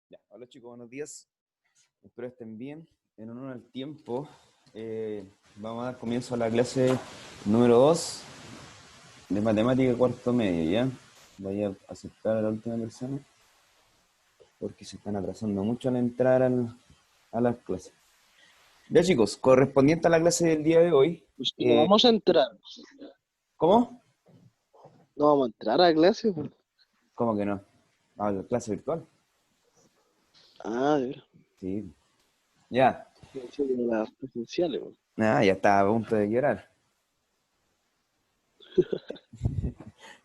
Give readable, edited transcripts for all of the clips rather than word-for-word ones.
Ya, hola chicos, buenos días. Espero estén bien. En honor al tiempo, vamos a dar comienzo a la clase número 2 de matemática cuarto medio, ¿ya? Voy a aceptar a la última persona porque se están atrasando mucho al entrar a las clases. Ya chicos, correspondiente a la clase del día de hoy, Pues no eh, vamos a entrar. ¿cómo? No vamos a entrar a clase, pues. ¿Cómo que no? A la clase virtual. Ah, de verdad. Sí. Ya. Pensé que eran las presenciales, pues. Ah, ya estaba a punto de llorar.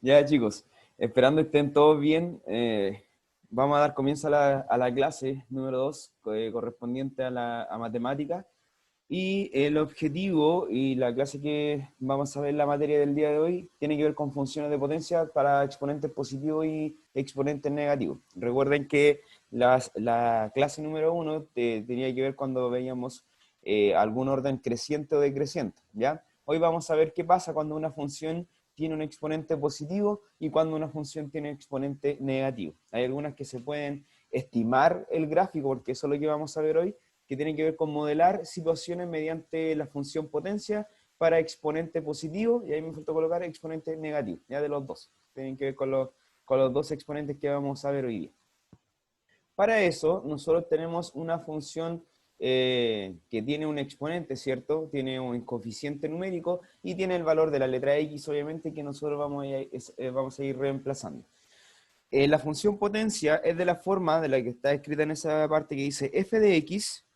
Ya chicos, esperando estén todos bien, vamos a dar comienzo a la clase número 2 correspondiente a matemática. Y el objetivo y la clase que vamos a ver la materia del día de hoy tiene que ver con funciones de potencia para exponentes positivos y exponentes negativos. Recuerden que la clase número 1 tenía que ver cuando veíamos algún orden creciente o decreciente, ¿ya? Hoy vamos a ver qué pasa cuando una función tiene un exponente positivo y cuando una función tiene un exponente negativo. Hay algunas que se pueden estimar el gráfico, porque eso es lo que vamos a ver hoy, que tienen que ver con modelar situaciones mediante la función potencia para exponente positivo, y ahí me falta colocar exponente negativo, ya de los dos. Tienen que ver con los dos exponentes que vamos a ver hoy día. Para eso, nosotros tenemos una función que tiene un exponente, ¿cierto? Tiene un coeficiente numérico y tiene el valor de la letra X, obviamente, que nosotros vamos a ir reemplazando. La función potencia es de la forma de la que está escrita en esa parte que dice f de x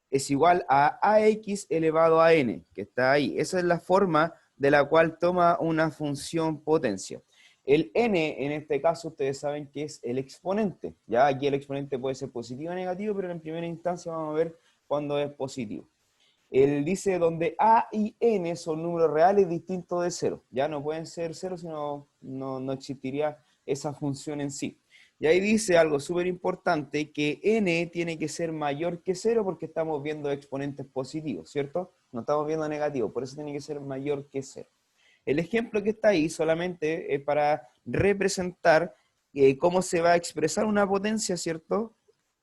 es igual a ax elevado a n, que está ahí. Esa es la forma de la cual toma una función potencia. El n, en este caso, ustedes saben que es el exponente. Ya aquí el exponente puede ser positivo o negativo, pero en primera instancia vamos a ver cuándo es positivo. Él dice donde a y n son números reales distintos de cero. Ya no pueden ser cero, sino no existiría esa función en sí. Y ahí dice algo súper importante, que n tiene que ser mayor que cero porque estamos viendo exponentes positivos, ¿cierto? No estamos viendo negativos, por eso tiene que ser mayor que cero. El ejemplo que está ahí solamente es para representar cómo se va a expresar una potencia, ¿cierto?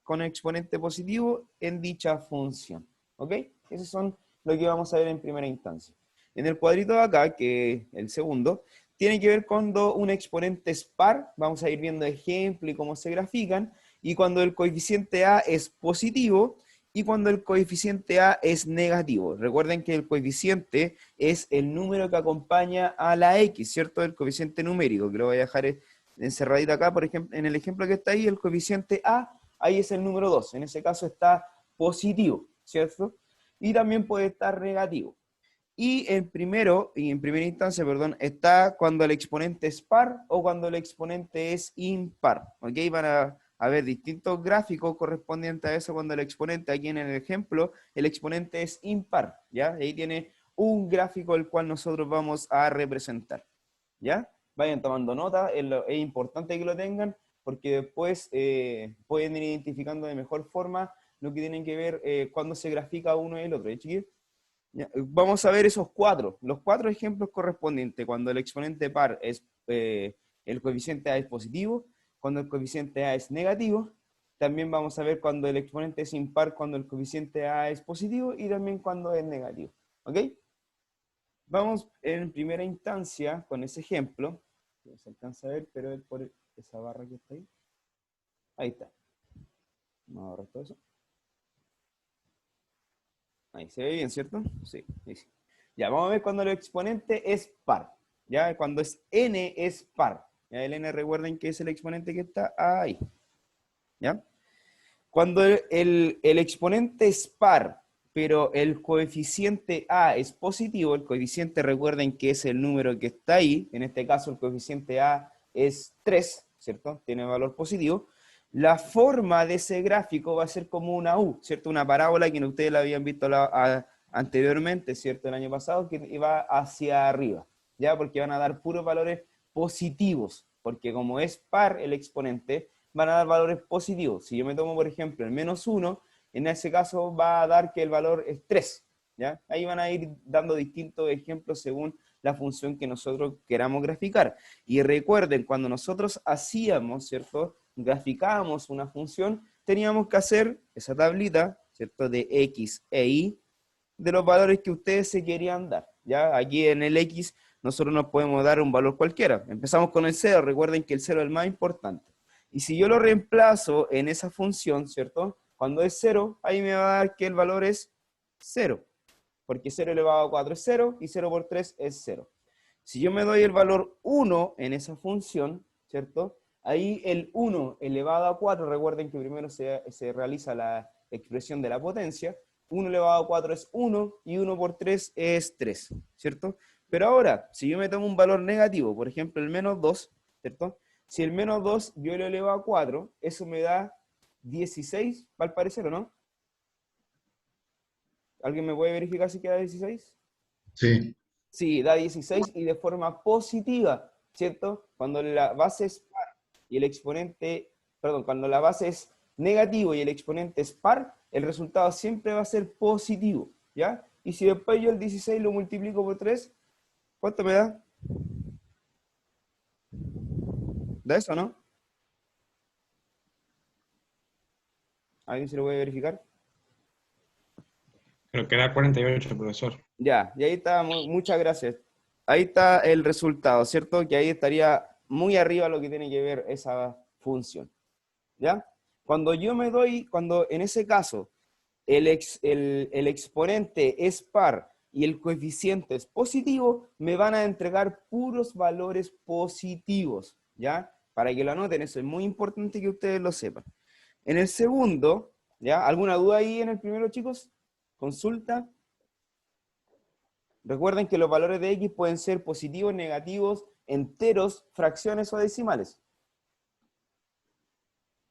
Con exponente positivo en dicha función. ¿Ok? Esos son lo que vamos a ver en primera instancia. En el cuadrito de acá, que es el segundo, tiene que ver cuando un exponente es par, vamos a ir viendo ejemplos y cómo se grafican, y cuando el coeficiente a es positivo y cuando el coeficiente a es negativo. Recuerden que el coeficiente es el número que acompaña a la x, ¿cierto? El coeficiente numérico, que lo voy a dejar encerradito acá, por ejemplo, en el ejemplo que está ahí, el coeficiente a, ahí es el número 2, en ese caso está positivo, ¿cierto? Y también puede estar negativo. Y en primera instancia, perdón, está cuando el exponente es par o cuando el exponente es impar. ¿Ok? Van a ver distintos gráficos correspondientes a eso cuando el exponente, aquí en el ejemplo, el exponente es impar. ¿Ya? Y ahí tiene un gráfico el cual nosotros vamos a representar. ¿Ya? Vayan tomando nota, es importante que lo tengan porque después pueden ir identificando de mejor forma lo que tienen que ver cuando se grafica uno y el otro. ¿Ya, chiquillos? Ya, vamos a ver esos cuatro, los cuatro ejemplos correspondientes, cuando el exponente par es, el coeficiente a es positivo, cuando el coeficiente a es negativo, también vamos a ver cuando el exponente es impar, cuando el coeficiente a es positivo y también cuando es negativo. ¿Ok? Vamos en primera instancia con ese ejemplo, no se alcanza a ver, pero es por esa barra que está ahí. Ahí está. Vamos a borrar todo eso. Ahí se ve bien, ¿cierto? Sí, ahí sí. Ya, vamos a ver cuando el exponente es par. Ya, cuando es n es par. Ya, el n recuerden que es el exponente que está ahí. ¿Ya? Cuando el exponente es par, pero el coeficiente a es positivo, el coeficiente recuerden que es el número que está ahí, en este caso el coeficiente a es 3, ¿cierto? Tiene valor positivo. La forma de ese gráfico va a ser como una U, ¿cierto? Una parábola que ustedes la habían visto anteriormente, ¿cierto? El año pasado, que iba hacia arriba, ¿ya? Porque van a dar puros valores positivos, porque como es par el exponente, van a dar valores positivos. Si yo me tomo, por ejemplo, el menos 1, en ese caso va a dar que el valor es 3. ¿Ya? Ahí van a ir dando distintos ejemplos según la función que nosotros queramos graficar. Y recuerden, cuando nosotros hacíamos, ¿cierto? graficábamos una función, teníamos que hacer esa tablita, ¿cierto? De X e Y, de los valores que ustedes se querían dar. ¿Ya? Aquí en el X nosotros nos podemos dar un valor cualquiera. Empezamos con el 0, recuerden que el 0 es el más importante. Y si yo lo reemplazo en esa función, ¿cierto? Cuando es 0, ahí me va a dar que el valor es 0. Porque 0 elevado a 4 es 0 y 0 por 3 es 0. Si yo me doy el valor 1 en esa función, ¿cierto? Ahí el 1 elevado a 4, recuerden que primero se realiza la expresión de la potencia. 1 elevado a 4 es 1 y 1 por 3 es 3, ¿cierto? Pero ahora, si yo me tomo un valor negativo, por ejemplo el menos 2, ¿cierto? Si el menos 2 yo lo elevo a 4, eso me da 16, al parecer, ¿o no? ¿Alguien me puede verificar si queda 16? Sí. Sí, da 16 y de forma positiva, ¿cierto? Cuando la base es par y el exponente, perdón, cuando la base es negativo y el exponente es par, el resultado siempre va a ser positivo, ¿ya? Y si después yo el 16 lo multiplico por 3, ¿cuánto me da? ¿Da eso, no? ¿Alguien se lo puede verificar? Creo que era 48, profesor. Ya, y ahí está, muchas gracias. Ahí está el resultado, ¿cierto? Que ahí estaría muy arriba lo que tiene que ver esa función, ¿ya? Cuando yo me doy, cuando en ese caso el exponente es par y el coeficiente es positivo, me van a entregar puros valores positivos, ¿ya? Para que lo anoten, eso es muy importante que ustedes lo sepan. En el segundo, ¿ya? ¿Alguna duda ahí en el primero, chicos? Consulta. Recuerden que los valores de X pueden ser positivos, negativos, enteros, fracciones o decimales.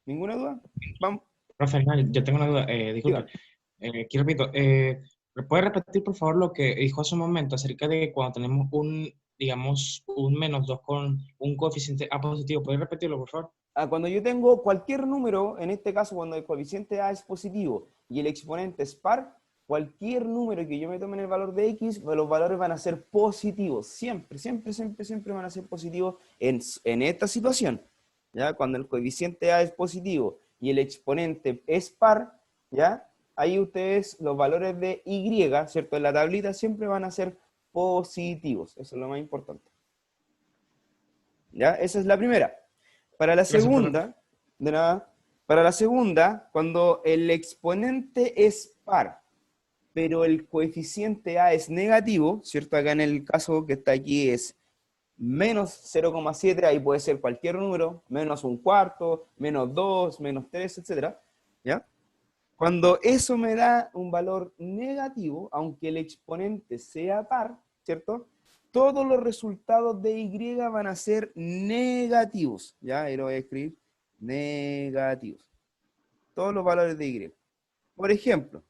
¿Ninguna duda? Vamos. Profe, no, yo tengo una duda, disculpe. Diga. Aquí repito, ¿me puede repetir por favor lo que dijo hace un momento acerca de cuando tenemos digamos, un menos 2 con un coeficiente A positivo? ¿Puede repetirlo, por favor? Cuando yo tengo cualquier número, en este caso cuando el coeficiente A es positivo y el exponente es par, cualquier número que yo me tome en el valor de X, los valores van a ser positivos. Siempre, siempre, siempre, siempre van a ser positivos en esta situación. ¿Ya? Cuando el coeficiente A es positivo y el exponente es par, ¿ya? Ahí ustedes, los valores de Y, ¿cierto? En la tablita siempre van a ser positivos. Eso es lo más importante. ¿Ya? Esa es la primera. Para la Gracias, profe. segunda, de nada, para la segunda, cuando el exponente es par, pero el coeficiente A es negativo, ¿cierto? Acá en el caso que está aquí es menos 0,7, ahí puede ser cualquier número, menos un cuarto, menos 2, menos 3, etc. ¿Ya? Cuando eso me da un valor negativo, aunque el exponente sea par, ¿cierto? Todos los resultados de Y van a ser negativos. ¿Ya? Ahí lo voy a escribir. Negativos. Todos los valores de Y. Por ejemplo,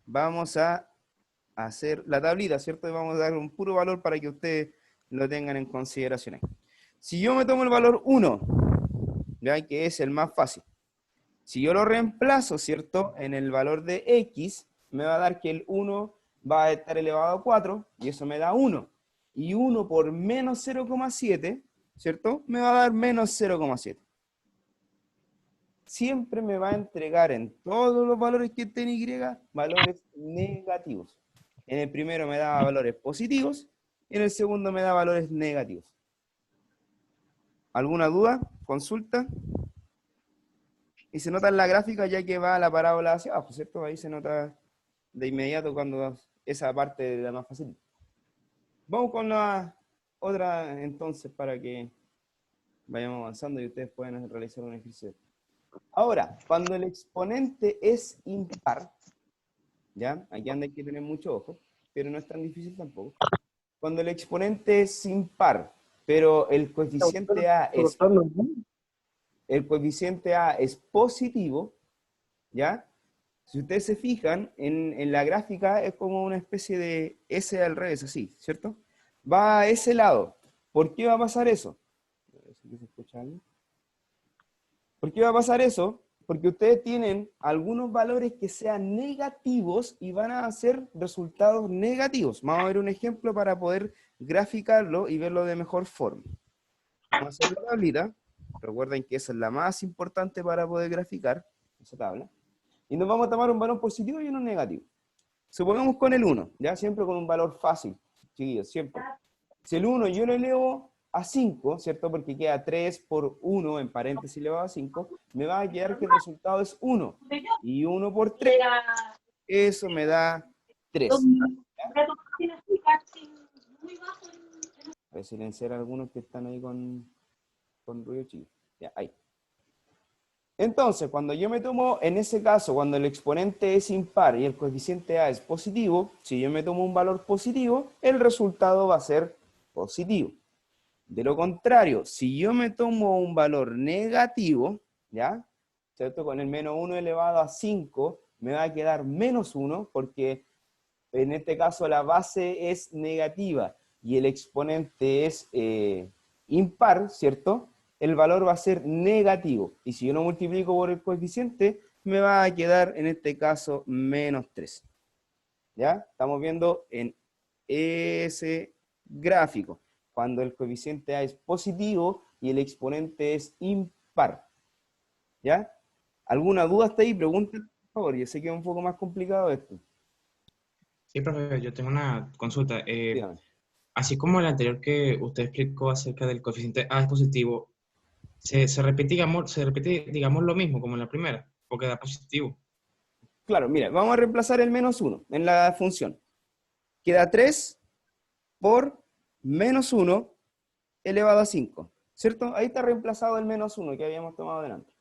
vamos a hacer la tablita, ¿cierto? Y vamos a dar un puro valor para que ustedes lo tengan en consideración ahí. Si yo me tomo el valor 1, ¿ya? Que es el más fácil. Si yo lo reemplazo, ¿cierto? En el valor de X, me va a dar que el 1 va a estar elevado a 4, y eso me da 1. Y 1 por menos 0,7, ¿cierto? Me va a dar menos 0,7. Siempre me va a entregar en todos los valores que estén Y, valores negativos. En el primero me da valores positivos, y en el segundo me da valores negativos. ¿Alguna duda? ¿Consulta? Y se nota en la gráfica ya que va la parábola hacia abajo, ¿cierto? Ahí se nota de inmediato cuando esa parte es la más fácil. Vamos con la otra entonces para que vayamos avanzando y ustedes puedan realizar un ejercicio. Ahora, cuando el exponente es impar, ¿ya? Aquí anda hay que tener mucho ojo, pero no es tan difícil tampoco. Cuando el exponente es impar, pero el coeficiente A es positivo, ¿ya? Si ustedes se fijan, en la gráfica es como una especie de S al revés, así, ¿cierto? Va a ese lado. ¿Por qué va a pasar eso? ¿Por qué va a pasar eso? Porque ustedes tienen algunos valores que sean negativos y van a hacer resultados negativos. Vamos a ver un ejemplo para poder graficarlo y verlo de mejor forma. Vamos a hacer la tablita. Recuerden que esa es la más importante para poder graficar esa tabla. Y nos vamos a tomar un valor positivo y uno negativo. Supongamos con el 1, ya siempre con un valor fácil, chiquillos, siempre. Si el 1 yo lo elevo a 5, ¿cierto? Porque queda 3 por 1, en paréntesis elevado a 5, me va a quedar que el resultado es 1. Y 1 por 3, eso me da 3. Voy a silenciar a algunos que están ahí con ruido chico. Ya, ahí. Entonces, cuando yo me tomo, en ese caso, cuando el exponente es impar y el coeficiente a es positivo, si yo me tomo un valor positivo, el resultado va a ser positivo. De lo contrario, si yo me tomo un valor negativo, ¿ya? ¿Cierto? Con el menos 1 elevado a 5, me va a quedar menos 1, porque en este caso la base es negativa y el exponente es impar, ¿cierto? El valor va a ser negativo. Y si yo lo multiplico por el coeficiente, me va a quedar, en este caso, menos 3. ¿Ya? Estamos viendo en ese gráfico, cuando el coeficiente A es positivo y el exponente es impar. ¿Ya? ¿Alguna duda hasta ahí? Pregunten, por favor. Yo sé que es un poco más complicado esto. Sí, profe, yo tengo una consulta. Dígame. Así como el anterior que usted explicó acerca del coeficiente A es positivo, se repite, digamos, lo mismo como en la primera, porque da positivo. Claro, mira, vamos a reemplazar el menos 1 en la función. Queda 3 por menos 1 elevado a 5, ¿cierto? Ahí está reemplazado el menos 1 que habíamos tomado delante.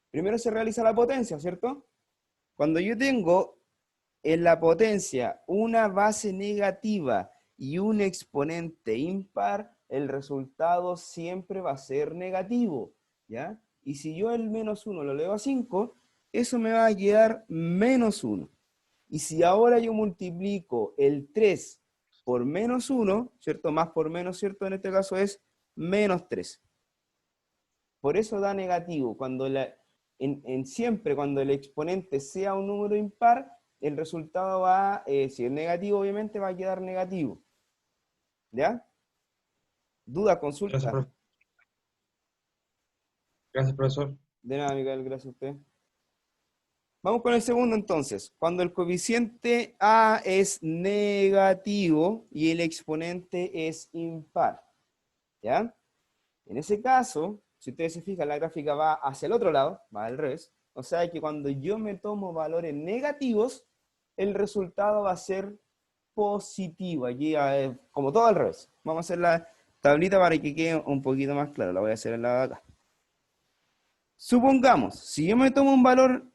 Primero se realiza la potencia, ¿cierto? Cuando yo tengo en la potencia una base negativa y un exponente impar, el resultado siempre va a ser negativo, ¿ya? Y si yo el menos 1 lo elevo a 5, eso me va a quedar menos 1. Y si ahora yo multiplico el 3 por menos 1, ¿cierto? Más por menos, ¿cierto? En este caso es menos 3. Por eso da negativo. Siempre cuando el exponente sea un número impar, el resultado va, si es negativo, obviamente va a quedar negativo. ¿Ya? ¿Duda, Gracias, consulta? profe. Gracias, profesor. De nada, Miguel, gracias a usted. Vamos con el segundo entonces. Cuando el coeficiente A es negativo y el exponente es impar. ¿Ya? En ese caso, si ustedes se fijan, la gráfica va hacia el otro lado, va al revés. O sea que cuando yo me tomo valores negativos, el resultado va a ser positivo. Aquí, como todo al revés. Vamos a hacer la tablita para que quede un poquito más claro. La voy a hacer en la de acá. Supongamos, si yo me tomo un valor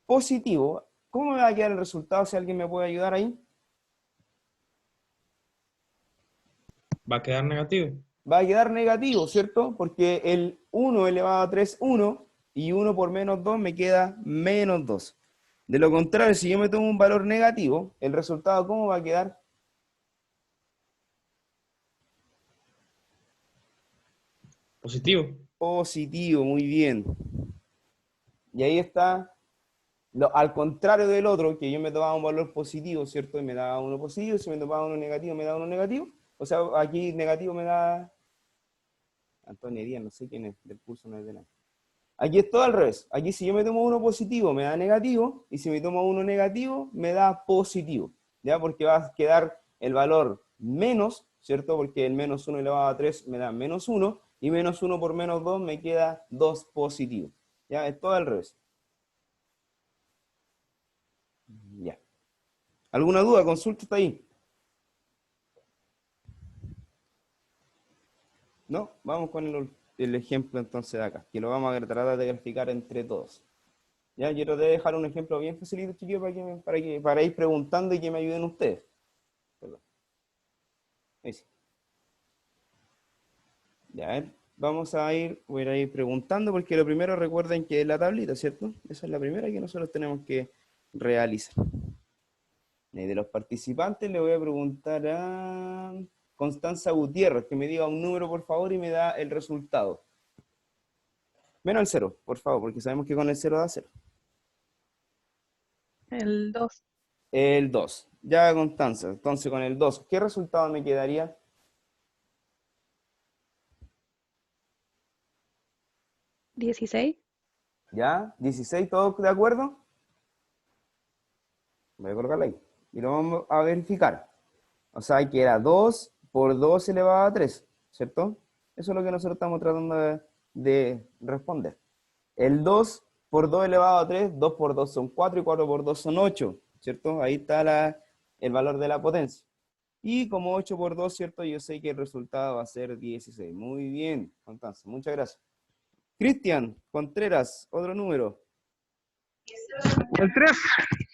positivo, ¿cómo me va a quedar el resultado? Si alguien me puede ayudar ahí. ¿Va a quedar negativo? Va a quedar negativo, ¿cierto? Porque el 1 elevado a 3, 1, y 1 por menos 2 me queda menos 2. De lo contrario, si yo me tomo un valor negativo, el resultado, ¿cómo va a quedar? Positivo. Positivo, muy bien. Y ahí está, al contrario del otro, que yo me tomaba un valor positivo, ¿cierto? Y me daba uno positivo, si me tomaba uno negativo, me daba uno negativo. O sea, aquí negativo me da Antonio Díaz, no sé quién es, del curso no es de nada. Aquí es todo al revés. Aquí si yo me tomo uno positivo me da negativo, y si me tomo uno negativo me da positivo, ¿ya? Porque va a quedar el valor menos, ¿cierto? Porque el menos 1 elevado a 3 me da menos 1, y menos 1 por menos 2 me queda 2 positivo. ¿Ya? Es todo al revés. Ya. ¿Alguna duda? Consulta hasta ahí. ¿No? Vamos con el ejemplo entonces de acá, que lo vamos a tratar de graficar entre todos. Ya, yo te voy a dejar un ejemplo bien facilito, chiquillos, para ir preguntando y que me ayuden ustedes. Perdón. Ahí sí. Ya, a ver, voy a ir preguntando, porque lo primero recuerden que es la tablita, ¿cierto? Esa es la primera que nosotros tenemos que realizar. Y de los participantes le voy a preguntar a Constanza Gutiérrez, que me diga un número, por favor, y me da el resultado. Menos el 0, por favor, porque sabemos que con el 0 da 0. El 2. El 2. Ya, Constanza. Entonces, con el 2, ¿qué resultado me quedaría? 16. ¿Ya? 16, ¿todos de acuerdo? Voy a colocarlo ahí. Y lo vamos a verificar. O sea, que era 2 por 2 elevado a 3, ¿cierto? Eso es lo que nosotros estamos tratando de responder. El 2 por 2 elevado a 3, 2 por 2 son 4 y 4 por 2 son 8, ¿cierto? Ahí está el valor de la potencia. Y como 8 por 2, ¿cierto? Yo sé que el resultado va a ser 16. Muy bien, entonces, muchas gracias. Cristian Contreras, otro número. El 3.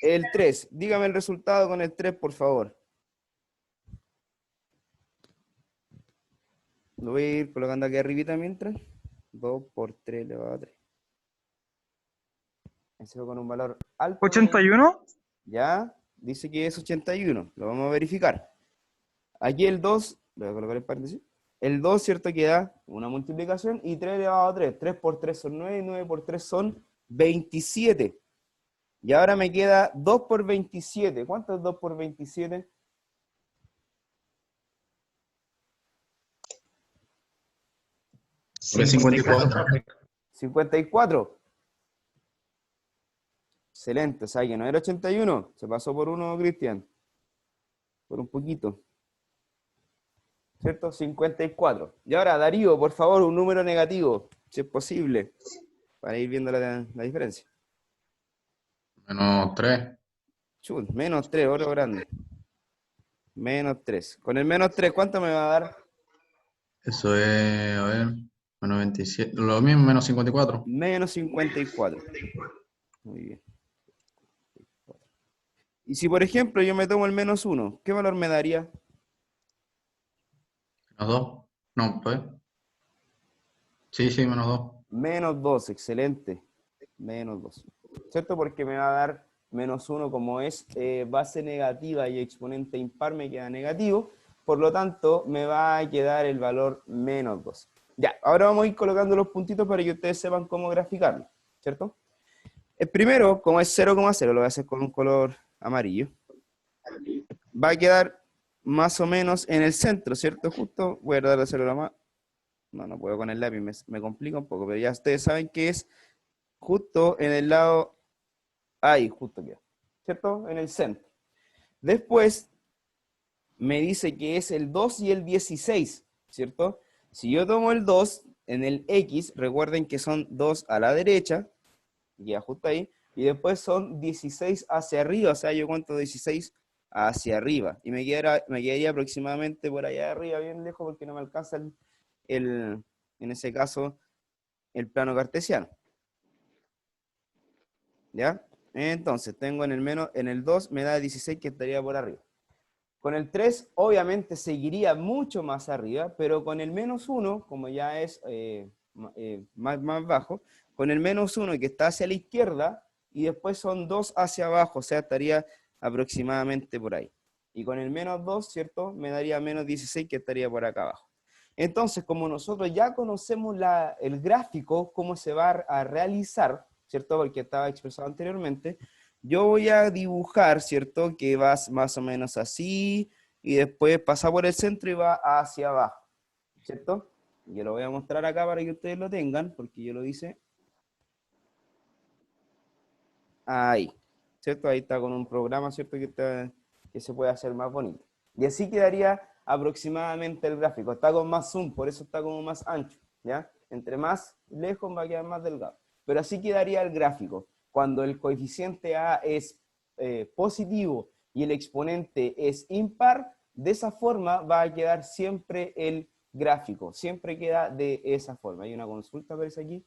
El 3. Dígame el resultado con el 3, por favor. Lo voy a ir colocando aquí arribita mientras. 2 por 3 elevado a 3. Eso con un valor alto. 81. Ya, dice que es 81. Lo vamos a verificar. Aquí el 2, lo voy a colocar en paréntesis. El 2, ¿cierto? Que da una multiplicación y 3 elevado a 3. 3 por 3 son 9 y 9 por 3 son 27. Y ahora me queda 2 por 27. ¿Cuánto es 2 por 27? 54. 54. Excelente, o sea que no era 81. Se pasó por uno, Cristian. Por un poquito. ¿Cierto? 54. Y ahora, Darío, por favor, un número negativo, si es posible, para ir viendo la diferencia. Menos 3. Chul, menos 3, oro grande. Menos 3. Con el menos 3, ¿cuánto me va a dar? Eso es, a ver, menos 27. Lo mismo, menos 54. Menos 54. Muy bien. Y si, por ejemplo, yo me tomo el menos 1, ¿qué valor me daría? Menos 2. No, pues. Sí, menos 2. Menos 2, excelente. Menos 2. ¿Cierto? Porque me va a dar menos 1 como es base negativa y exponente impar me queda negativo. Por lo tanto, me va a quedar el valor menos 2. Ya, ahora vamos a ir colocando los puntitos para que ustedes sepan cómo graficarlo, ¿cierto? El primero, como es 0,0, lo voy a hacer con un color amarillo. Va a quedar más o menos en el centro, ¿cierto? Justo, voy a tratar de hacerlo más. No puedo con el lápiz, me complica un poco, pero ya ustedes saben que es justo en el lado, ahí, justo queda, ¿cierto? En el centro. Después, me dice que es el 2 y el 16, ¿cierto? Si yo tomo el 2 en el X, recuerden que son 2 a la derecha, ya justo ahí, y después son 16 hacia arriba, o sea, yo cuento 16 hacia arriba, y me quedaría aproximadamente por allá arriba, bien lejos, porque no me alcanza en ese caso, el plano cartesiano. ¿Ya? Entonces, tengo en el 2 me da 16 que estaría por arriba. Con el 3, obviamente, seguiría mucho más arriba, pero con el menos 1, como ya es más bajo, con el menos 1 que está hacia la izquierda, y después son 2 hacia abajo, o sea, estaría aproximadamente por ahí. Y con el menos 2, ¿cierto? Me daría menos 16 que estaría por acá abajo. Entonces, como nosotros ya conocemos el gráfico, cómo se va a realizar, ¿cierto? Porque estaba expresado anteriormente, yo voy a dibujar, ¿cierto? Que va más o menos así, y después pasa por el centro y va hacia abajo, ¿cierto? Yo lo voy a mostrar acá para que ustedes lo tengan, porque yo lo hice ahí, ¿cierto? Ahí está con un programa, ¿cierto? Que se puede hacer más bonito. Y así quedaría aproximadamente el gráfico. Está con más zoom, por eso está como más ancho, ¿ya? Entre más lejos va a quedar más delgado. Pero así quedaría el gráfico. Cuando el coeficiente A es positivo y el exponente es impar, de esa forma va a quedar siempre el gráfico. Siempre queda de esa forma. Hay una consulta, parece aquí.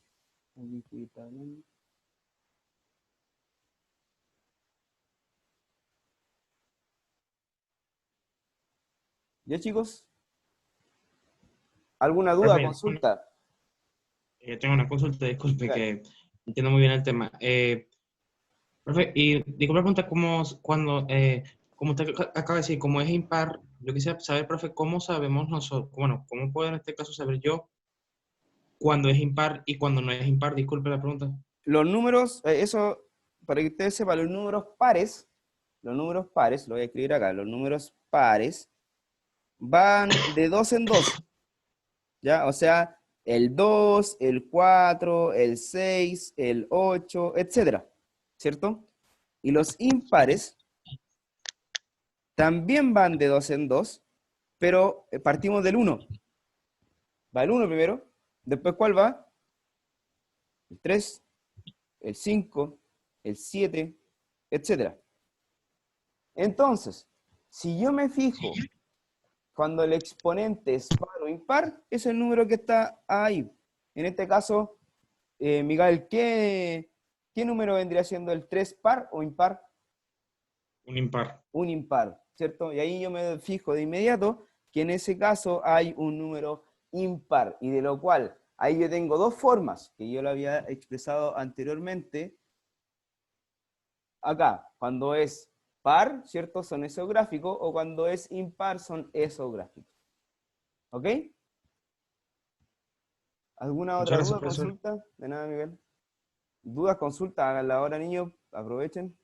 ¿Ya, chicos? ¿Alguna duda, Profe, consulta? tengo una consulta, disculpe, Dale. que no entiendo muy bien el tema. Profe, y disculpe la pregunta, como usted acaba de decir, como es impar, yo quisiera saber, profe, ¿cómo sabemos nosotros, bueno, cómo puedo en este caso saber yo cuándo es impar y cuándo no es impar? Disculpe la pregunta. Los números, eso, para que ustedes sepan, los números pares, lo voy a escribir acá, los números pares van de 2 en 2, ¿ya? O sea, el 2, el 4, el 6, el 8, etcétera, ¿cierto? Y los impares también van de 2 en 2, pero partimos del 1. Va el 1 primero, después ¿cuál va? El 3, el 5, el 7, etcétera. Entonces, si yo me fijo cuando el exponente es par o impar, es el número que está ahí. En este caso, Miguel, ¿qué número vendría siendo el 3 par o impar? Un impar. Un impar, ¿cierto? Y ahí yo me fijo de inmediato que en ese caso hay un número impar, y de lo cual ahí yo tengo dos formas, que yo lo había expresado anteriormente. Acá, cuando es par, ¿cierto? Son esográficos, o cuando es impar son esográficos. ¿Ok? ¿Alguna otra Muchas duda, gracias, profesor. consulta? De nada, Miguel. ¿Dudas, consultas? Háganla ahora, niños. Aprovechen.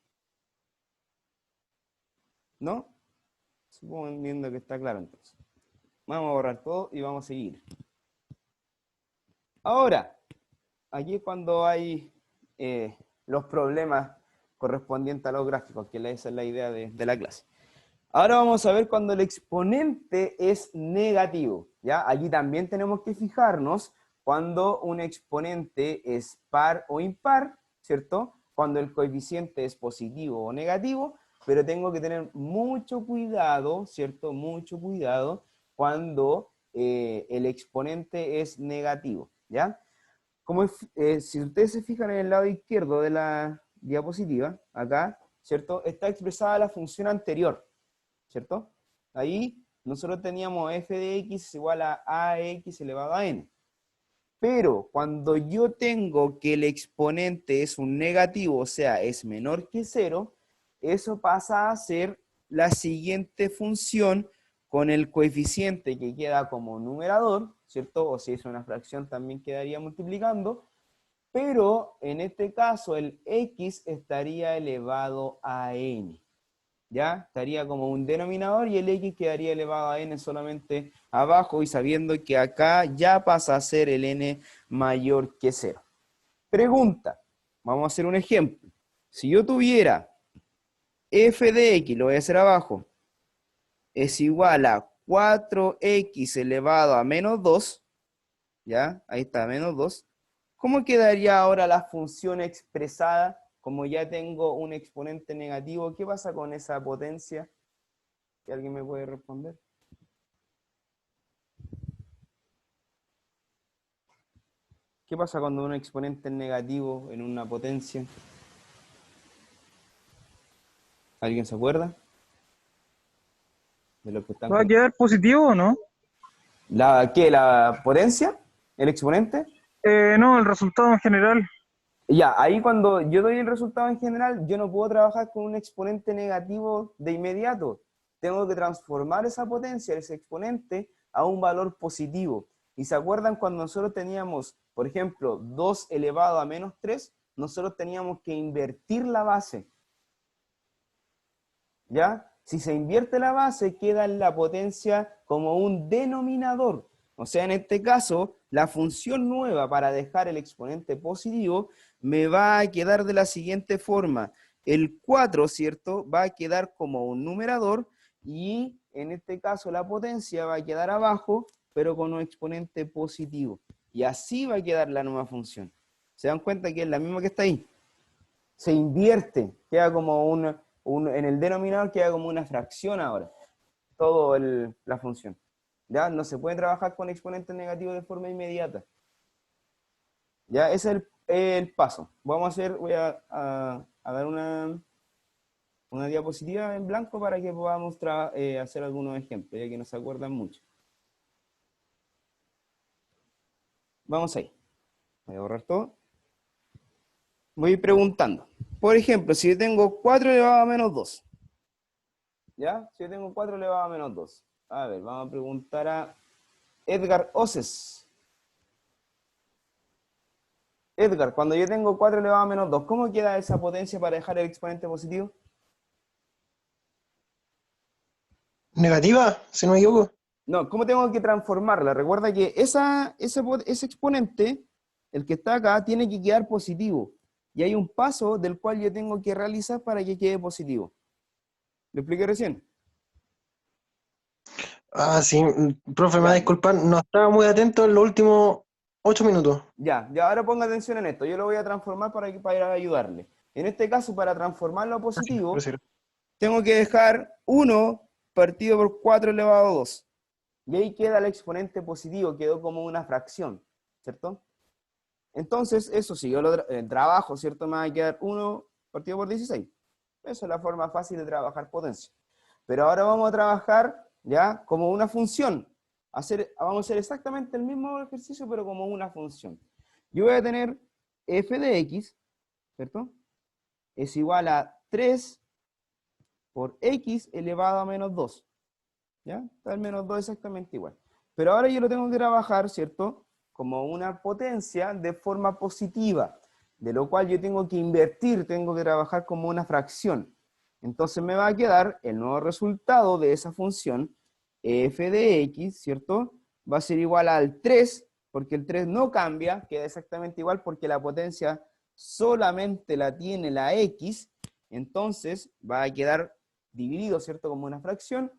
¿No? Suponiendo que está claro entonces. Vamos a borrar todo y vamos a seguir. Ahora, aquí es cuando hay los problemas correspondientes a los gráficos, que esa es la idea de la clase. Ahora vamos a ver cuando el exponente es negativo, ¿ya? Aquí también tenemos que fijarnos cuando un exponente es par o impar, ¿cierto? Cuando el coeficiente es positivo o negativo, pero tengo que tener mucho cuidado, ¿cierto? Mucho cuidado cuando el exponente es negativo, ¿ya? Si ustedes se fijan en el lado izquierdo de la diapositiva, acá, ¿cierto? Está expresada la función anterior, ¿cierto? Ahí nosotros teníamos f de x es igual a ax elevado a n. Pero cuando yo tengo que el exponente es un negativo, o sea, es menor que 0, eso pasa a ser la siguiente función con el coeficiente que queda como numerador, ¿cierto? O si es una fracción también quedaría multiplicando, pero en este caso el x estaría elevado a n. ¿Ya? Estaría como un denominador y el x quedaría elevado a n solamente abajo, y sabiendo que acá ya pasa a ser el n mayor que 0. Pregunta, vamos a hacer un ejemplo. Si yo tuviera f de x, lo voy a hacer abajo, es igual a 4x elevado a menos 2, ¿ya? Ahí está, menos 2. ¿Cómo quedaría ahora la función expresada? Como ya tengo un exponente negativo, ¿qué pasa con esa potencia? ¿Que alguien me puede responder? ¿Qué pasa cuando un exponente es negativo en una potencia? ¿Alguien se acuerda? De lo que están ¿Va a quedar positivo o no? ¿Qué? ¿La potencia? ¿El exponente? No, el resultado en general. Ya, ahí cuando yo doy el resultado en general, yo no puedo trabajar con un exponente negativo de inmediato. Tengo que transformar esa potencia, ese exponente, a un valor positivo. ¿Y se acuerdan cuando nosotros teníamos, por ejemplo, 2 elevado a menos 3? Nosotros teníamos que invertir la base. ¿Ya? Si se invierte la base, queda la potencia como un denominador. O sea, en este caso, la función nueva para dejar el exponente positivo me va a quedar de la siguiente forma. El 4, ¿cierto? Va a quedar como un numerador, y en este caso la potencia va a quedar abajo, pero con un exponente positivo. Y así va a quedar la nueva función. ¿Se dan cuenta que es la misma que está ahí? Se invierte, queda como en el denominador queda como una fracción ahora, la función. ¿Ya? No se puede trabajar con exponentes negativos de forma inmediata. ¿Ya? Ese es el paso. Voy a dar una diapositiva en blanco para que podamos hacer algunos ejemplos, ya que no se acuerdan mucho. Vamos ahí. Voy a borrar todo. Voy preguntando. Por ejemplo, si yo tengo 4 elevado a menos 2. ¿Ya? Si yo tengo 4 elevado a menos 2. A ver, vamos a preguntar a Edgar Oces. Edgar, cuando yo tengo 4 elevado a menos 2, ¿cómo queda esa potencia para dejar el exponente positivo? Negativa, si no me equivoco. No, ¿cómo tengo que transformarla? Recuerda que ese exponente, el que está acá, tiene que quedar positivo. Y hay un paso del cual yo tengo que realizar para que quede positivo. ¿Lo expliqué recién? Ah, sí, profe, me va a Ya, disculpar, no estaba muy atento en los últimos 8 minutos. ya, ahora ponga atención en esto. Yo lo voy a transformar para ayudarle. En este caso, para transformarlo a Gracias, positivo, gracias. tengo que dejar 1 partido por 4 elevado a 2. Y ahí queda el exponente positivo, quedó como una fracción, ¿cierto? Entonces, eso sí, yo lo trabajo, ¿cierto? Me va a quedar 1 partido por 16. Esa es la forma fácil de trabajar potencia. Pero ahora vamos a trabajar ya como una función. Vamos a hacer exactamente el mismo ejercicio, pero como una función. Yo voy a tener f de x, ¿cierto? Es igual a 3 por x elevado a menos 2. ¿Ya? Está el menos 2 exactamente igual. Pero ahora yo lo tengo que trabajar, ¿cierto? Como una potencia de forma positiva, de lo cual yo tengo que invertir, tengo que trabajar como una fracción. Entonces me va a quedar el nuevo resultado de esa función, f de x, ¿cierto? Va a ser igual al 3, porque el 3 no cambia, queda exactamente igual porque la potencia solamente la tiene la x, entonces va a quedar dividido, ¿cierto? Como una fracción,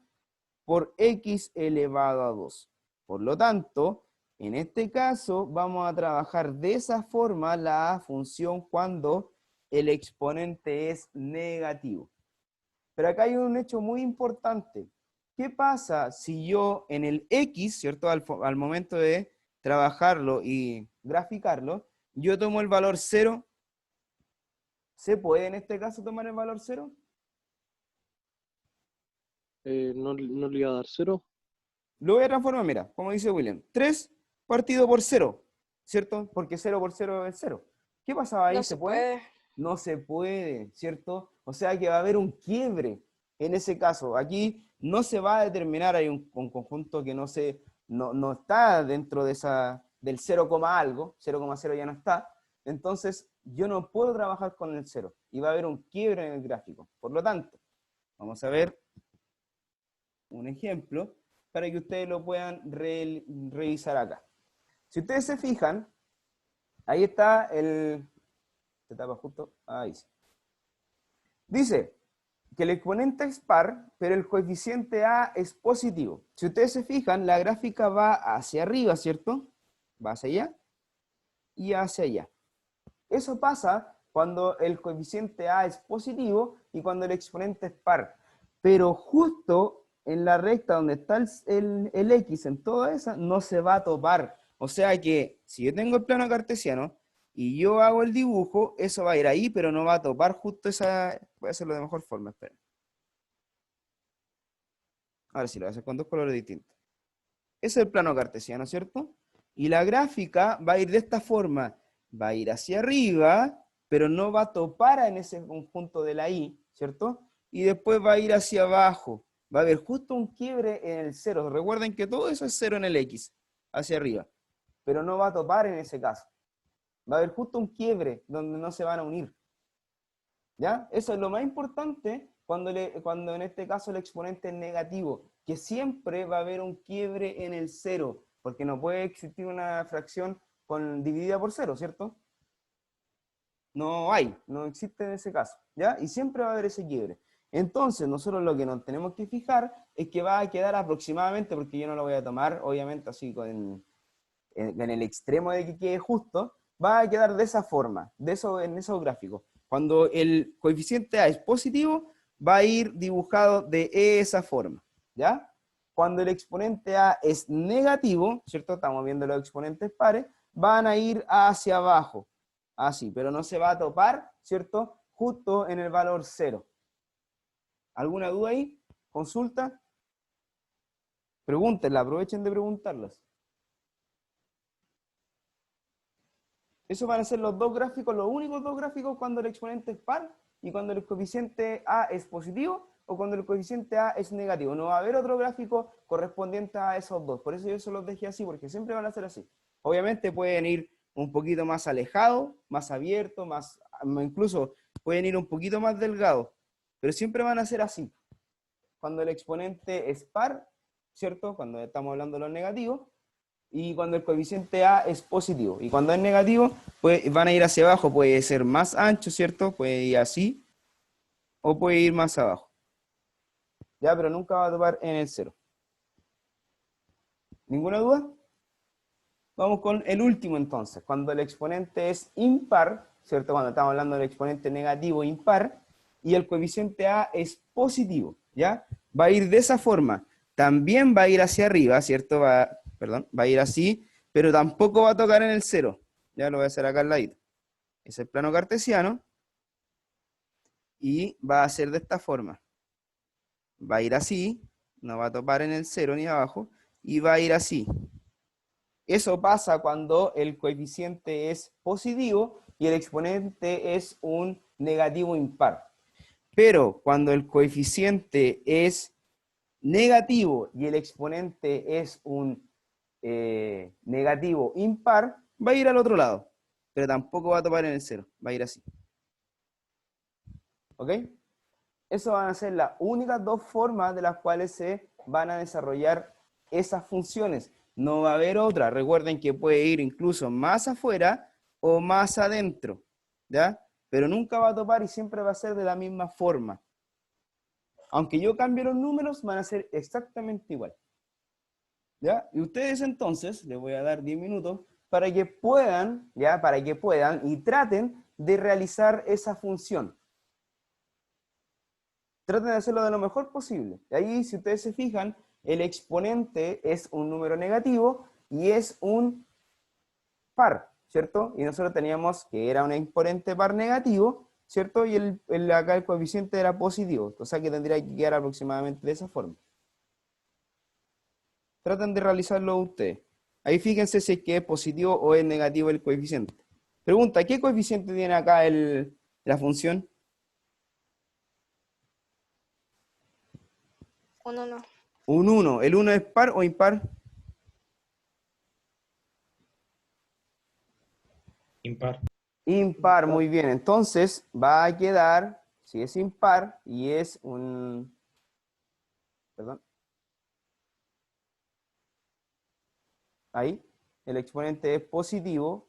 por x elevado a 2. Por lo tanto, en este caso vamos a trabajar de esa forma la función cuando el exponente es negativo. Pero acá hay un hecho muy importante. ¿Qué pasa si yo en el x, ¿cierto? Al momento de trabajarlo y graficarlo, yo tomo el valor 0? ¿Se puede en este caso tomar el valor 0? No le iba a dar 0. Lo voy a transformar, mira, como dice William. 3 partido por 0, ¿cierto? Porque 0 por 0 es 0. ¿Qué pasaba ahí? No ¿Se se puede? puede. No se puede, ¿cierto? O sea que va a haber un quiebre en ese caso. Aquí no se va a determinar, hay un conjunto que no está dentro de del 0, algo, 0,0 ya no está. Entonces yo no puedo trabajar con el 0 y va a haber un quiebre en el gráfico. Por lo tanto, vamos a ver un ejemplo para que ustedes lo puedan revisar acá. Si ustedes se fijan, ahí está se tapa justo, ahí sí. Dice que el exponente es par, pero el coeficiente a es positivo. Si ustedes se fijan, la gráfica va hacia arriba, ¿cierto? Va hacia allá y hacia allá. Eso pasa cuando el coeficiente a es positivo y cuando el exponente es par. Pero justo en la recta donde está el x en toda esa, no se va a topar. O sea que si yo tengo el plano cartesiano y yo hago el dibujo, eso va a ir ahí, pero no va a topar justo esa. Voy a hacerlo de mejor forma, esperen. Ahora sí, lo voy a hacer con dos colores distintos. Ese es el plano cartesiano, ¿cierto? Y la gráfica va a ir de esta forma. Va a ir hacia arriba, pero no va a topar en ese conjunto de la Y, ¿cierto? Y después va a ir hacia abajo. Va a haber justo un quiebre en el 0. Recuerden que todo eso es 0 en el X, hacia arriba. Pero no va a topar en ese caso. Va a haber justo un quiebre donde no se van a unir. ¿Ya? Eso es lo más importante cuando en este caso el exponente es negativo, que siempre va a haber un quiebre en el 0, porque no puede existir una fracción dividida por 0, ¿cierto? No existe en ese caso, ¿ya? Y siempre va a haber ese quiebre. Entonces, nosotros lo que nos tenemos que fijar es que va a quedar aproximadamente, porque yo no lo voy a tomar, obviamente, así en el extremo de que quede justo, va a quedar de esa forma, en esos gráficos. Cuando el coeficiente A es positivo, va a ir dibujado de esa forma, ¿ya? Cuando el exponente A es negativo, ¿cierto? Estamos viendo los exponentes pares, van a ir hacia abajo, así, pero no se va a topar, ¿cierto? Justo en el valor 0. ¿Alguna duda ahí? ¿Consulta? Pregúntenla, aprovechen de preguntarlas. Esos van a ser los dos gráficos, los únicos dos gráficos cuando el exponente es par y cuando el coeficiente A es positivo o cuando el coeficiente A es negativo. No va a haber otro gráfico correspondiente a esos dos. Por eso yo se los dejé así, porque siempre van a ser así. Obviamente pueden ir un poquito más alejados, más abiertos, incluso pueden ir un poquito más delgados, pero siempre van a ser así. Cuando el exponente es par ¿cierto? Cuando estamos hablando de los negativos, y cuando el coeficiente A es positivo. Y cuando es negativo, pues van a ir hacia abajo, puede ser más ancho, ¿cierto? Puede ir así, o puede ir más abajo. Ya, pero nunca va a topar en el 0. ¿Ninguna duda? Vamos con el último entonces. Cuando el exponente es impar, ¿cierto? Cuando estamos hablando del exponente negativo impar, y el coeficiente A es positivo, ¿ya? Va a ir de esa forma. También va a ir hacia arriba, ¿cierto? Va a ir así, pero tampoco va a tocar en el 0. Ya lo voy a hacer acá al ladito. Es el plano cartesiano. Y va a ser de esta forma. Va a ir así, no va a topar en el 0 ni abajo, y va a ir así. Eso pasa cuando el coeficiente es positivo y el exponente es un negativo impar. Pero cuando el coeficiente es negativo y el exponente es un negativo impar, va a ir al otro lado, pero tampoco va a topar en el 0, va a ir así. ¿Ok? Esas van a ser las únicas dos formas de las cuales se van a desarrollar esas funciones. No va a haber otra. Recuerden que puede ir incluso más afuera o más adentro, ¿ya? Pero nunca va a topar y siempre va a ser de la misma forma. Aunque yo cambie los números, van a ser exactamente igual. ¿Ya? Y ustedes entonces, les voy a dar 10 minutos para que puedan, ¿ya? Para que puedan y traten de realizar esa función. Traten de hacerlo de lo mejor posible. Y ahí, si ustedes se fijan, el exponente es un número negativo y es un par, ¿cierto? Y nosotros teníamos que era un exponente par negativo, ¿cierto? Y acá el coeficiente era positivo, o sea que tendría que quedar aproximadamente de esa forma. Traten de realizarlo ustedes. Ahí fíjense si es que es positivo o es negativo el coeficiente. Pregunta, ¿qué coeficiente tiene acá la función? Un 1. Un 1. ¿El 1 es par o impar? Impar. Impar, muy bien. Entonces va a quedar, si es impar y es un... Perdón. Ahí, el exponente es positivo.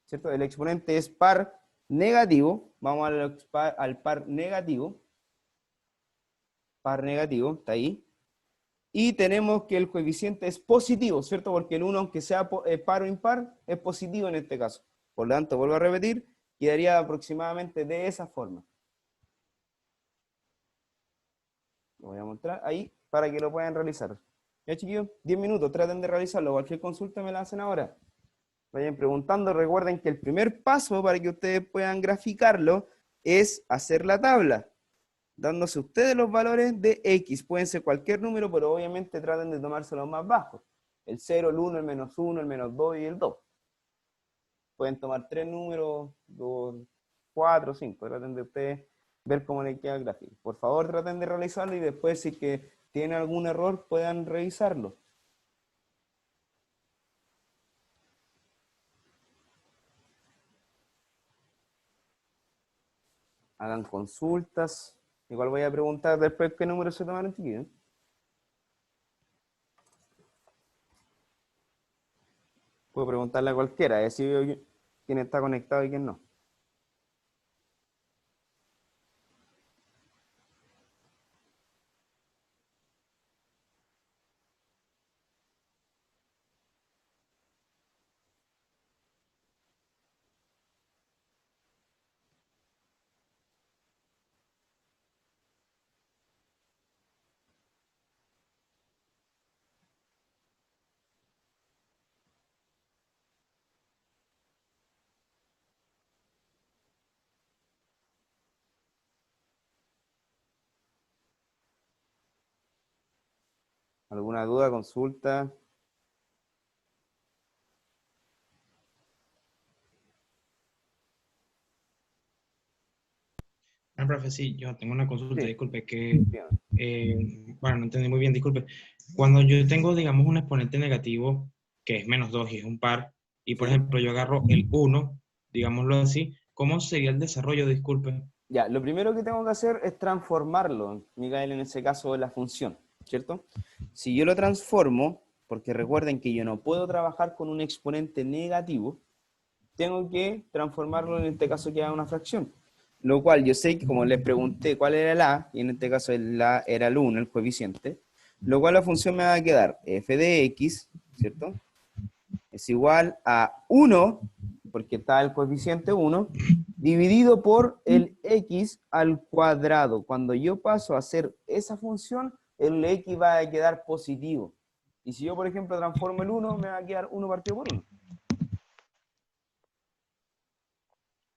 ¿Cierto? El exponente es par negativo. Vamos al par negativo. Par negativo, está ahí. Y tenemos que el coeficiente es positivo, ¿cierto? Porque el 1, aunque sea par o impar, es positivo en este caso. Por lo tanto, vuelvo a repetir, quedaría aproximadamente de esa forma. Lo voy a mostrar ahí para que lo puedan realizar. Ya, chiquillos, 10 minutos, traten de realizarlo. Cualquier consulta me la hacen ahora. Vayan preguntando. Recuerden que el primer paso para que ustedes puedan graficarlo es hacer la tabla, dándose ustedes los valores de X. Pueden ser cualquier número, pero obviamente traten de tomarse los más bajos. El 0, el 1, el -1, el -2 y el 2. Pueden tomar 3 números, 2, 4, 5. Traten de ustedes ver cómo les queda el gráfico. Por favor, traten de realizarlo y después, si que tienen algún error, puedan revisarlo. Hagan consultas. Igual voy a preguntar después qué número se tomaron, chiquillos. Puedo preguntarle a cualquiera, decir quién está conectado y quién no. ¿Alguna duda, consulta? Bueno, profe, sí, yo tengo una consulta, Sí. disculpe, que, Bien. bueno, no entendí muy bien, disculpe. Cuando yo tengo, digamos, un exponente negativo, que es -2 y es un par, y por Sí. ejemplo yo agarro el 1, digámoslo así, ¿cómo sería el desarrollo, disculpe? Ya, lo primero que tengo que hacer es transformarlo, Miguel, en ese caso de la función, ¿cierto? Si yo lo transformo, porque recuerden que yo no puedo trabajar con un exponente negativo, tengo que transformarlo en este caso que a una fracción. Lo cual yo sé que como les pregunté cuál era el a, y en este caso el a era el 1, el coeficiente, lo cual la función me va a quedar f de x, ¿cierto? Es igual a 1, porque está el coeficiente 1, dividido por el x al cuadrado. Cuando yo paso a hacer esa función, el x va a quedar positivo. Y si yo, por ejemplo, transformo el 1, me va a quedar 1 partido por 1.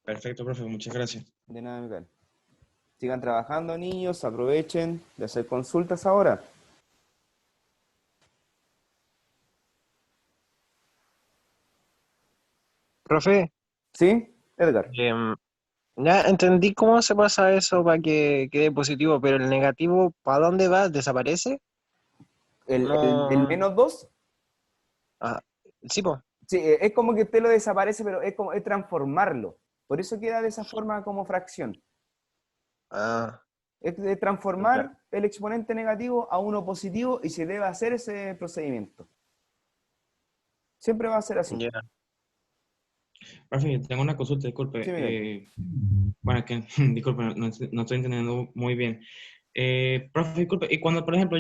Perfecto, profe, muchas gracias. De nada, Miguel. Sigan trabajando, niños, aprovechen de hacer consultas ahora. Profe, ¿Sí, Edgar? em, ya entendí cómo se pasa eso para que quede positivo, pero el negativo, ¿para dónde va? ¿Desaparece? El No. menos 2, Ah, sí, pues. sí, es como que usted lo desaparece, pero es transformarlo. Por eso queda de esa forma como fracción. Ah, Es de ya. transformar el exponente negativo a uno positivo y se debe hacer ese procedimiento. Siempre va a ser así. Ya. Profe, tengo una consulta, Sí, disculpe. Miguel. Bueno, es que, disculpe, no estoy entendiendo muy bien. Profe, disculpe, y cuando, por ejemplo,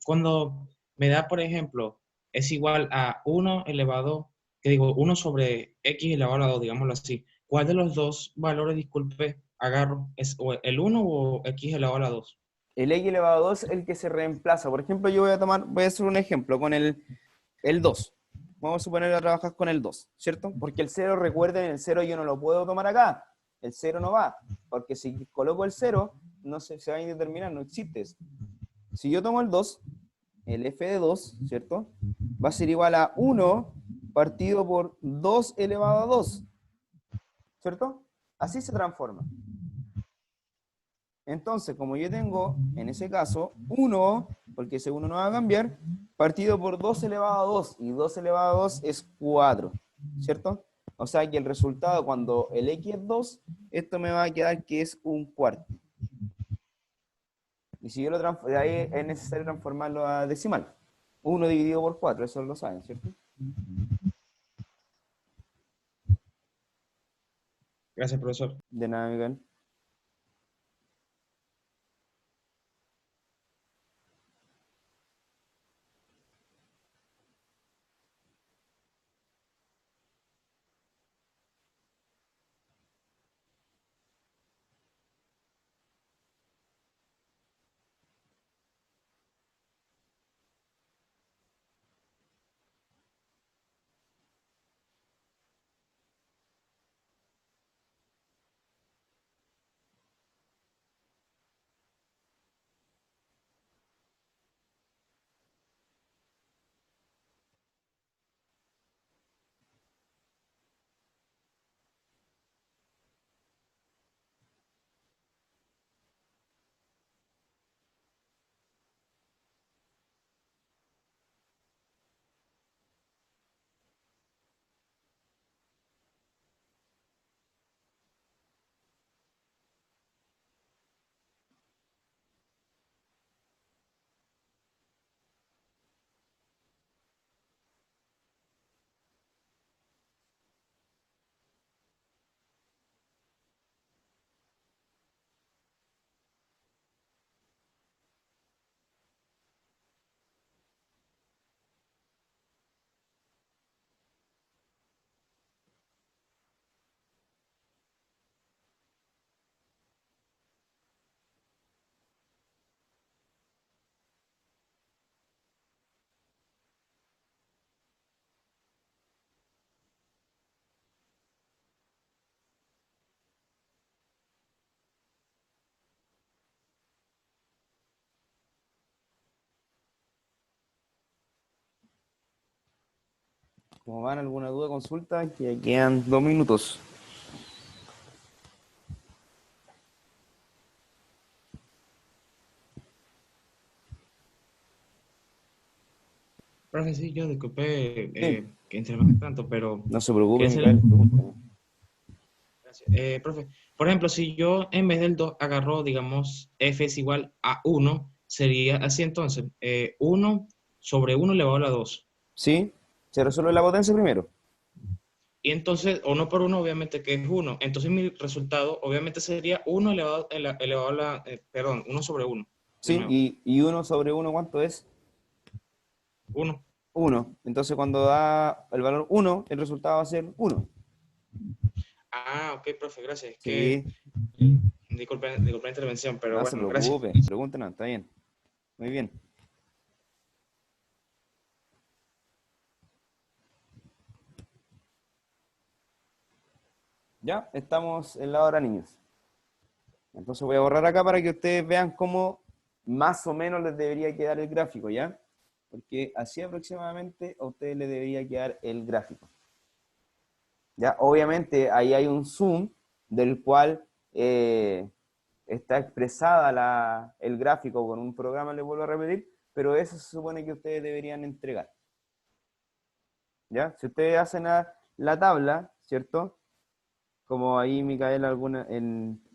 cuando me da, por ejemplo, es igual a 1 elevado, que digo, 1 sobre x elevado a la 2, digámoslo así, ¿cuál de los dos valores, disculpe, agarro? ¿Es o el 1 o x elevado a la 2? El x elevado a 2 es el que se reemplaza. Por ejemplo, yo voy a hacer un ejemplo con el 2. Vamos a suponer que trabajas con el 2, ¿cierto? Porque el 0, recuerden, el 0 yo no lo puedo tomar acá. El 0 no va, porque si coloco el 0, no se va a indeterminar, no existe eso. Si yo tomo el 2, el f de 2, ¿cierto? Va a ser igual a 1 partido por 2 elevado a 2, ¿cierto? Así se transforma. Entonces, como yo tengo, en ese caso, 1, porque ese 1 no va a cambiar, partido por 2 elevado a 2, y 2 elevado a 2 es 4, ¿cierto? O sea que el resultado, cuando el x es 2, esto me va a quedar que es un cuarto. Y si yo lo transformo, de ahí es necesario transformarlo a decimal. 1 dividido por 4, eso lo saben, ¿cierto? Gracias, profesor. De nada, Miguel. Como van, alguna duda, consulta, que quedan 2 minutos. Profe, sí, yo disculpe Sí, que intervenga tanto, pero no se preocupe, quería hacer, Miguel, pregúntame. gracias. Gracias. Profe, por ejemplo, si yo en vez del 2 agarro, digamos, f es igual a 1, sería así entonces, 1 sobre 1 elevado a la 2. ¿Sí? Se resuelve la potencia primero. Y entonces, 1 por 1, obviamente, que es 1. Entonces, mi resultado, obviamente, sería 1 elevado a la, perdón, 1 sobre 1. De ¿Sí? nuevo, Y 1 sobre 1, ¿cuánto es? 1. 1. Entonces, cuando da el valor 1, el resultado va a ser 1. Ah, ok, profe, gracias. Es que, Sí, disculpe la intervención, pero no se bueno, gracias. preocupe. Pregúntenos, está bien. Muy bien. Ya, estamos en la hora, niños. Entonces voy a borrar acá para que ustedes vean cómo más o menos les debería quedar el gráfico, ¿ya? Porque así aproximadamente a ustedes les debería quedar el gráfico. ¿Ya? Obviamente ahí hay un zoom del cual está expresada el gráfico con un programa, les vuelvo a repetir, pero eso se supone que ustedes deberían entregar. ¿Ya? Si ustedes hacen la tabla, ¿cierto? Como ahí Micaela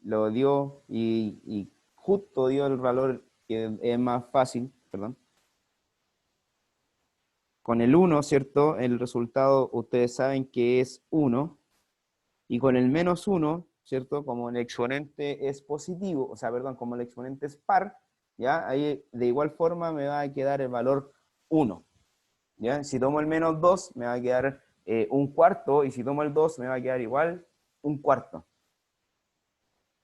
lo dio y justo dio el valor que es más fácil, perdón. Con el 1, ¿cierto? El resultado ustedes saben que es 1. Y con el menos 1, ¿cierto? Como el exponente es positivo, o sea, perdón, como el exponente es par, ¿ya? Ahí de igual forma me va a quedar el valor 1, ¿ya? Si tomo el menos 2, me va a quedar un cuarto, y si tomo el 2, me va a quedar igual un cuarto.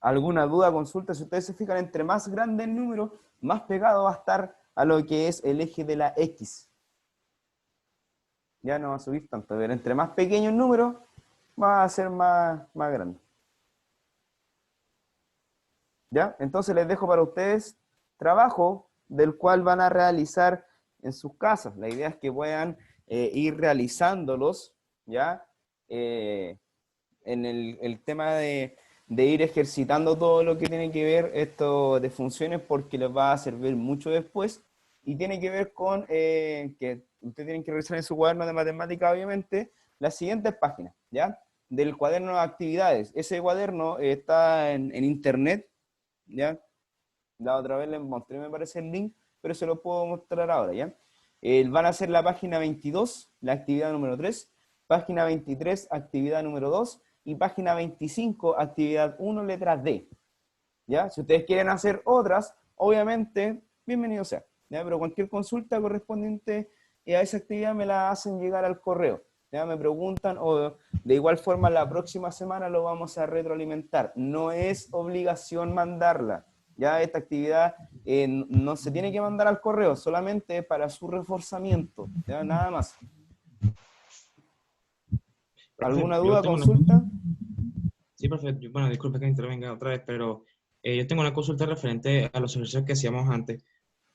¿Alguna duda, consulta? Si ustedes se fijan, entre más grande el número, más pegado va a estar a lo que es el eje de la X. Ya no va a subir tanto, pero entre más pequeño el número, va a ser más grande. ¿Ya? Entonces les dejo para ustedes trabajo del cual van a realizar en sus casas. La idea es que puedan ir realizándolos, ¿ya? En el tema de ir ejercitando todo lo que tiene que ver esto de funciones, porque les va a servir mucho después, y tiene que ver con que ustedes tienen que revisar en su cuaderno de matemática, obviamente, las siguientes páginas, ¿ya? Del cuaderno de actividades. Ese cuaderno está en internet, ¿ya? La otra vez les mostré, me parece, el link, pero se lo puedo mostrar ahora, ¿ya? Van a ser la página 22, la actividad número 3, página 23, actividad número 2, y página 25, actividad 1, letra D, ¿ya? Si ustedes quieren hacer otras, obviamente, bienvenido sea, ¿ya? Pero cualquier consulta correspondiente a esa actividad me la hacen llegar al correo, ¿ya? Me preguntan, o de igual forma la próxima semana lo vamos a retroalimentar. No es obligación mandarla, ¿ya? Esta actividad no se tiene que mandar al correo, solamente para su reforzamiento, ¿ya? Nada más. ¿Alguna Profe, yo duda, tengo una... consulta? Sí, profe, bueno, disculpe que intervenga otra vez, pero yo tengo una consulta referente a los ejercicios que hacíamos antes.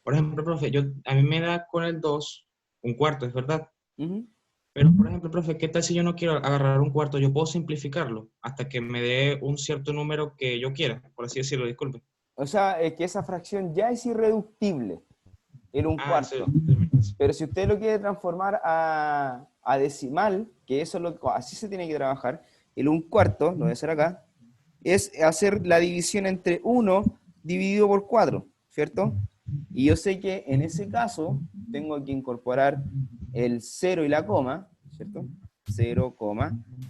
Por ejemplo, profe, a mí me da con el 2 un cuarto, es verdad. Uh-huh. Pero, por ejemplo, profe, ¿qué tal si yo no quiero agarrar un cuarto? Yo puedo simplificarlo hasta que me dé un cierto número que yo quiera, por así decirlo, disculpe. O sea, que esa fracción ya es irreductible en un Ah, sí, cuarto. Pero si usted lo quiere transformar a decimal, que eso así se tiene que trabajar, el un cuarto, lo voy a hacer acá, es hacer la división entre 1 dividido por 4, ¿cierto? Y yo sé que en ese caso tengo que incorporar el 0 y la coma, ¿cierto? 0,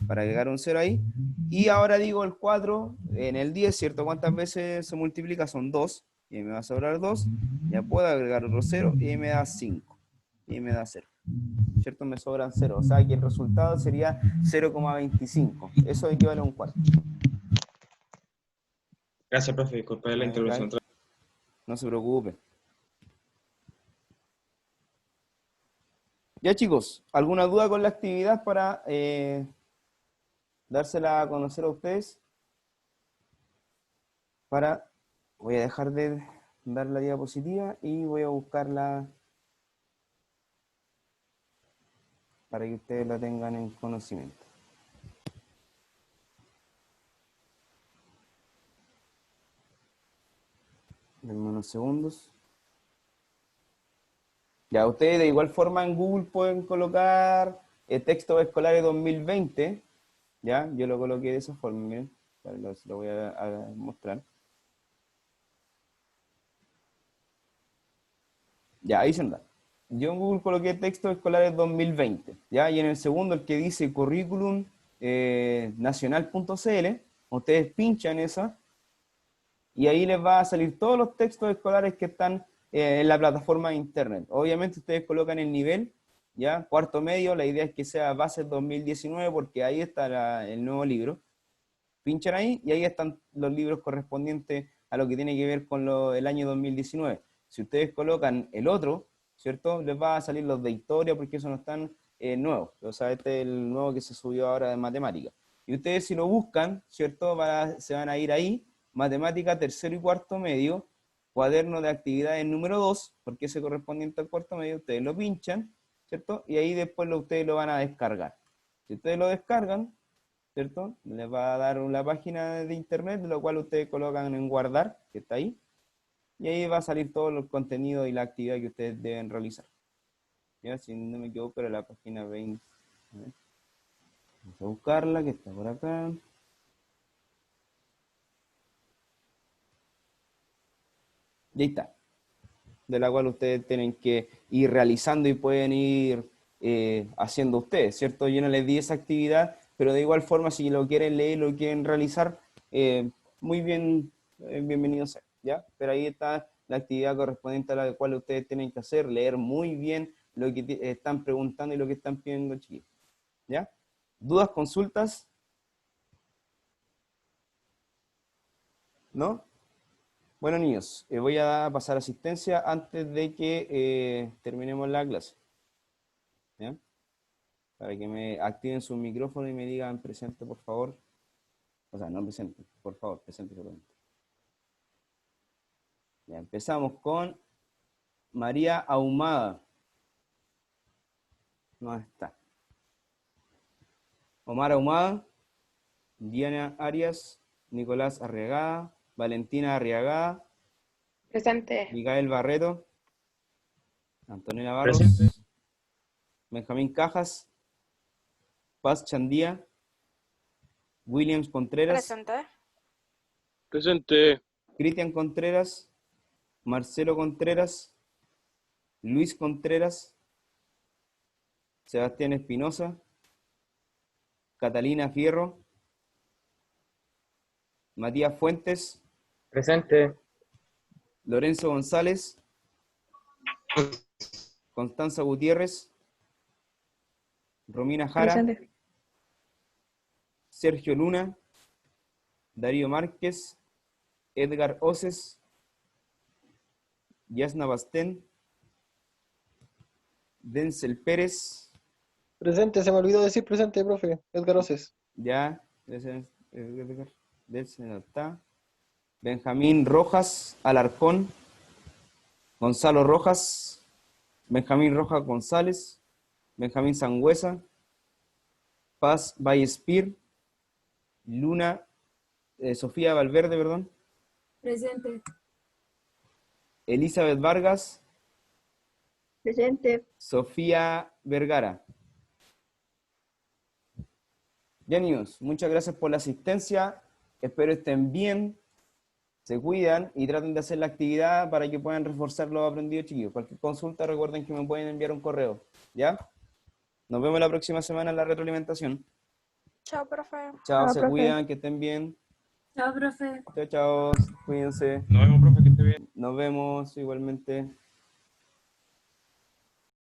para agregar un 0 ahí. Y ahora digo el 4 en el 10, ¿cierto? ¿Cuántas veces se multiplica? Son 2. Y me va a sobrar 2. Ya puedo agregar otro 0 y me da 5. Y me da 0. ¿Cierto? Me sobran 0. O sea que el resultado sería 0,25. Eso equivale a un cuarto. Gracias, profe, disculpe la intervención. No se preocupe. Ya, chicos, ¿alguna duda con la actividad para dársela a conocer a ustedes? Voy a dejar de dar la diapositiva y voy a buscarla para que ustedes la tengan en conocimiento. Denme unos segundos. Ya, ustedes de igual forma en Google pueden colocar textos escolares 2020. Ya, yo lo coloqué de esa forma, miren. Lo voy a mostrar. Ya, ahí se anda. Yo en Google coloqué textos escolares 2020, ¿ya? Y en el segundo, el que dice currículum nacional.cl, ustedes pinchan esa y ahí les va a salir todos los textos escolares que están en la plataforma de internet. Obviamente ustedes colocan el nivel, ¿ya? Cuarto medio, la idea es que sea Bases 2019 porque ahí está el nuevo libro. Pinchan ahí y ahí están los libros correspondientes a lo que tiene que ver con el año 2019. Si ustedes colocan el otro, ¿cierto? Les va a salir los de historia porque esos no están nuevos. O sea, este es el nuevo que se subió ahora de matemática. Y ustedes si lo buscan, ¿cierto? Se van a ir ahí, matemática tercero y cuarto medio, cuaderno de actividades número 2, porque ese correspondiente al cuarto medio, ustedes lo pinchan, ¿cierto? Y ahí después ustedes lo van a descargar. Si ustedes lo descargan, ¿cierto? Les va a dar una página de internet, lo cual ustedes colocan en guardar, que está ahí, y ahí va a salir todo el contenido y la actividad que ustedes deben realizar. Ya, si no me equivoco, era la página 20. A ver. Vamos a buscarla, que está por acá. Y ahí está. De la cual ustedes tienen que ir realizando y pueden ir haciendo ustedes, ¿cierto? Yo no les di esa actividad, pero de igual forma, si lo quieren leer, lo quieren realizar, muy bien, bienvenido sea, ¿ya? Pero ahí está la actividad correspondiente a la cual ustedes tienen que hacer, leer muy bien lo que están preguntando y lo que están pidiendo, chiquillos, ¿ya? ¿Dudas, consultas? ¿No? Bueno, niños, voy a pasar asistencia antes de que terminemos la clase, ¿ya? Para que me activen su micrófono y me digan presente, por favor. O sea, no presente, por favor, presente solamente. Ya, empezamos con María Ahumada. No está. Omar Ahumada, Diana Arias, Nicolás Arriagada, Valentina Arriagada, Presente. Miguel Barreto, Antonella Barros, Presente. Benjamín Cajas, Paz Chandía, Williams Contreras, Presente. Presente. Cristian Contreras, Marcelo Contreras, Luis Contreras, Sebastián Espinosa, Catalina Fierro, Matías Fuentes, Presente. Lorenzo González, Constanza Gutiérrez, Romina Jara, Presente. Sergio Luna, Darío Márquez, Edgar Oces, Yasna Bastén, Denzel Pérez, Presente, se me olvidó decir presente, profe. Edgar Oces. ya, Edgar, Denzel no está, Benjamín Rojas Alarcón, Gonzalo Rojas, Benjamín Rojas González, Benjamín Sangüesa, Paz Vallespir, Luna, Sofía Valverde, perdón, Presente. Elizabeth Vargas, Presente. Sofía Vergara. Ya, niños, muchas gracias por la asistencia, espero estén bien, se cuidan y traten de hacer la actividad para que puedan reforzar lo aprendido, chiquillos. Cualquier consulta, recuerden que me pueden enviar un correo, ¿ya? Nos vemos la próxima semana en la retroalimentación. Chao, profe. Chao, Chao, se profe. cuidan, que estén bien. Chao, profe. Chao, chao, cuídense. Nos vemos, profe, que esté bien. Nos vemos igualmente.